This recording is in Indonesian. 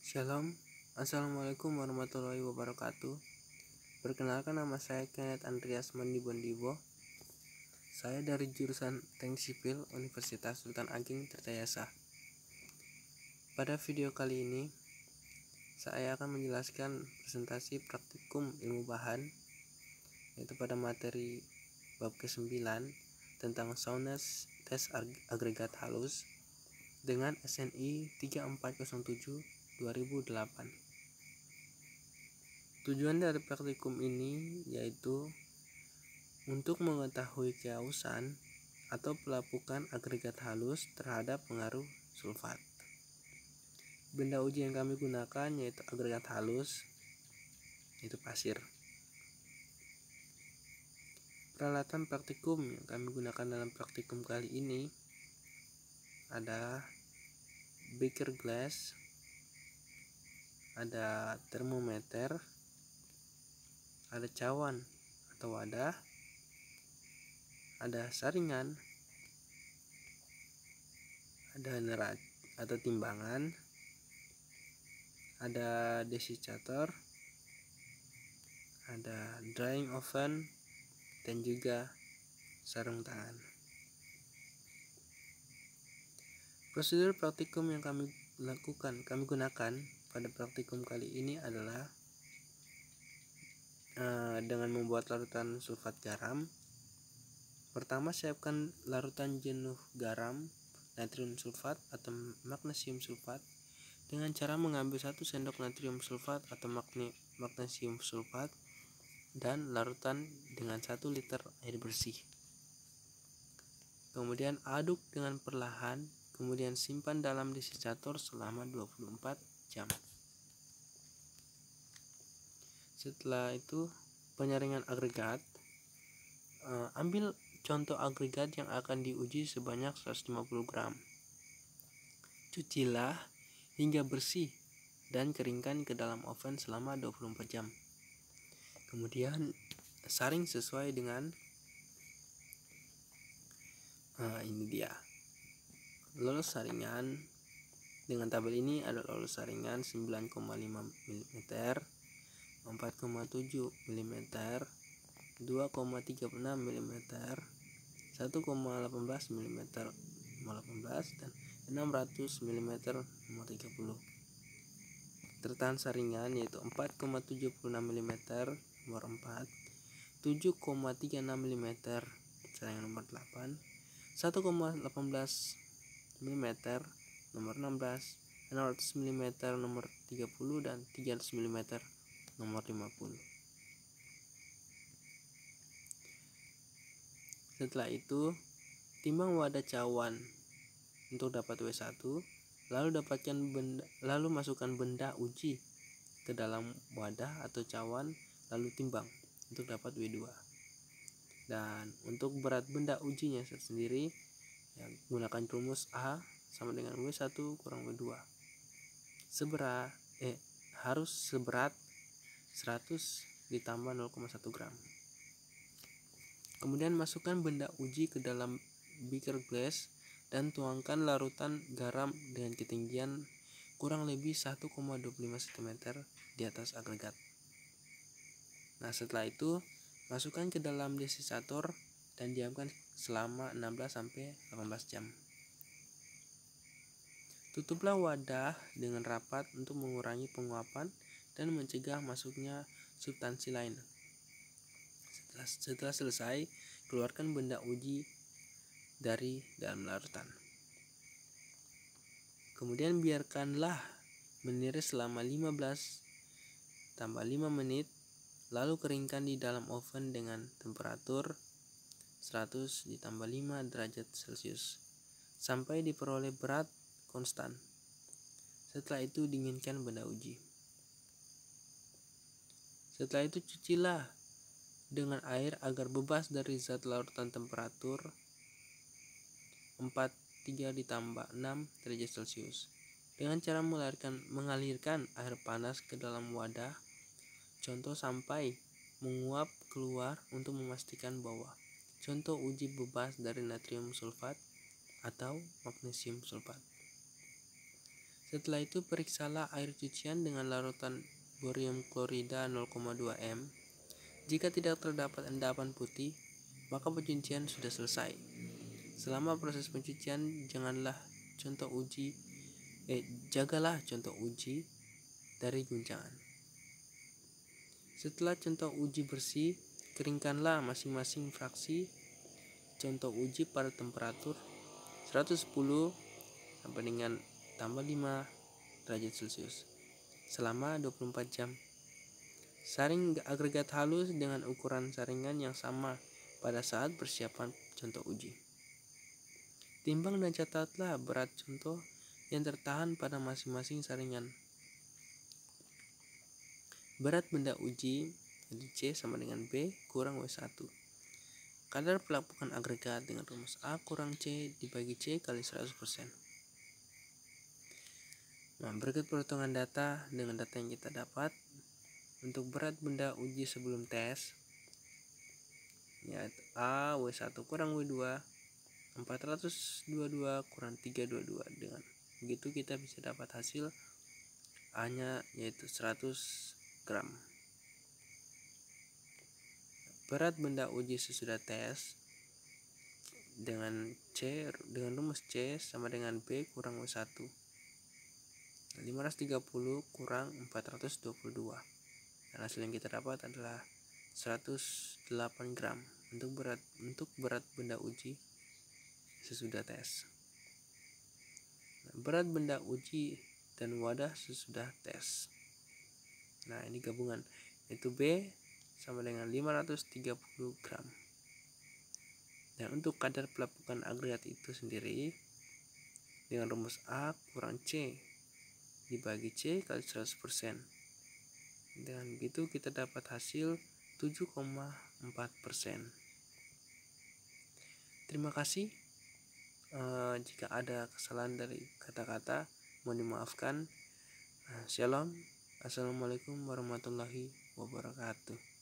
Shalom, Assalamualaikum warahmatullahi wabarakatuh. Perkenalkan, nama saya Kenneth Andreas Mandibondibo. Saya dari jurusan Teknik Sipil Universitas Sultan Ageng, Tirtayasa. Pada video kali ini, saya akan menjelaskan presentasi praktikum ilmu bahan, yaitu pada materi bab ke-9 tentang soundness tes agregat halus dengan SNI 3407/2008. Tujuan dari praktikum ini yaitu untuk mengetahui keausan atau pelapukan agregat halus terhadap pengaruh sulfat. Benda uji yang kami gunakan yaitu agregat halus, yaitu pasir. Peralatan praktikum yang kami gunakan dalam praktikum kali ini ada beaker glass, ada termometer, ada cawan atau wadah, ada saringan, ada neraca atau timbangan, ada desicator, ada drying oven, dan juga sarung tangan. Prosedur praktikum yang kami gunakan pada praktikum kali ini adalah dengan membuat larutan sulfat garam. Pertama, siapkan larutan jenuh garam, natrium sulfat atau magnesium sulfat dengan cara mengambil 1 sendok natrium sulfat atau magnesium sulfat dan larutan dengan 1 liter air bersih. Kemudian aduk dengan perlahan, kemudian simpan dalam desicator selama 24 jam. Setelah itu, penyaringan agregat. Ambil contoh agregat yang akan diuji sebanyak 150 gram. Cucilah hingga bersih dan keringkan ke dalam oven selama 24 jam. Kemudian saring sesuai dengan ini dia. Lolos saringan dengan tabel ini ada lolos saringan 9,5 mm, 4,7 mm, 2,36 mm, 1,18 mm nomor 18 dan 600 mm nomor 30. Tertahan saringan yaitu 4,76 mm nomor 4, 7,36 mm saringan nomor 8, 1,18 mm nomor 16, 600 mm nomor 30 dan 300 mm nomor 50. Setelah itu, timbang wadah cawan untuk dapat W1, lalu masukkan benda uji ke dalam wadah atau cawan, lalu timbang untuk dapat W2. Dan untuk berat benda ujinya sendiri, gunakan rumus A sama dengan W1 kurang W2. Harus seberat 100 ditambah 0,1 gram. Kemudian masukkan benda uji ke dalam beaker glass dan tuangkan larutan garam dengan ketinggian kurang lebih 1,25 cm di atas agregat. Nah, setelah itu masukkan ke dalam desicator dan diamkan selama 16-18 jam. Tutuplah wadah dengan rapat untuk mengurangi penguapan dan mencegah masuknya substansi lain. Setelah selesai, keluarkan benda uji dari dalam larutan. Kemudian biarkanlah meniris selama 15 tambah 5 menit, lalu keringkan di dalam oven dengan temperatur 100 ditambah 5 derajat Celcius sampai diperoleh berat konstan. Setelah itu dinginkan benda uji. Setelah itu cucilah dengan air agar bebas dari zat larutan temperatur 43 ditambah 6 derajat Celcius dengan cara mengalirkan air panas ke dalam wadah contoh sampai menguap keluar untuk memastikan bahwa contoh uji bebas dari natrium sulfat atau magnesium sulfat. Setelah itu periksalah air cucian dengan larutan borium klorida 0,2 m. Jika tidak terdapat endapan putih, maka pencucian sudah selesai. Selama proses pencucian, jagalah contoh uji dari guncangan. Setelah contoh uji bersih, keringkanlah masing-masing fraksi contoh uji pada temperatur 110 sampai dengan tambah 5 derajat Celcius selama 24 jam. Saring agregat halus dengan ukuran saringan yang sama pada saat persiapan contoh uji. Timbang dan catatlah berat contoh yang tertahan pada masing-masing saringan. Berat benda uji jadi C sama dengan B kurang W1. Kadar pelapukan agregat dengan rumus A kurang C dibagi C kali 100%. Nah, berikut perhitungan data dengan data yang kita dapat. Untuk berat benda uji sebelum tes, yaitu A W1 kurang W2 422 kurang 322. Dengan begitu kita bisa dapat hasil A nya yaitu 100 gram. Berat benda uji sesudah tes dengan rumus C sama dengan B kurang W1 530 kurang 422. Dan hasil yang kita dapat adalah 108 gram untuk berat benda uji sesudah tes. Berat benda uji dan wadah sesudah tes. Nah, ini gabungan, yaitu B sama dengan 530 gram. Dan untuk kadar pelapukan agregat itu sendiri dengan rumus A kurang C dibagi C kali 100%. Dengan begitu kita dapat hasil 7,4%. Terima kasih. Jika ada kesalahan dari kata-kata, mohon dimaafkan. Shalom. Assalamualaikum warahmatullahi wabarakatuh.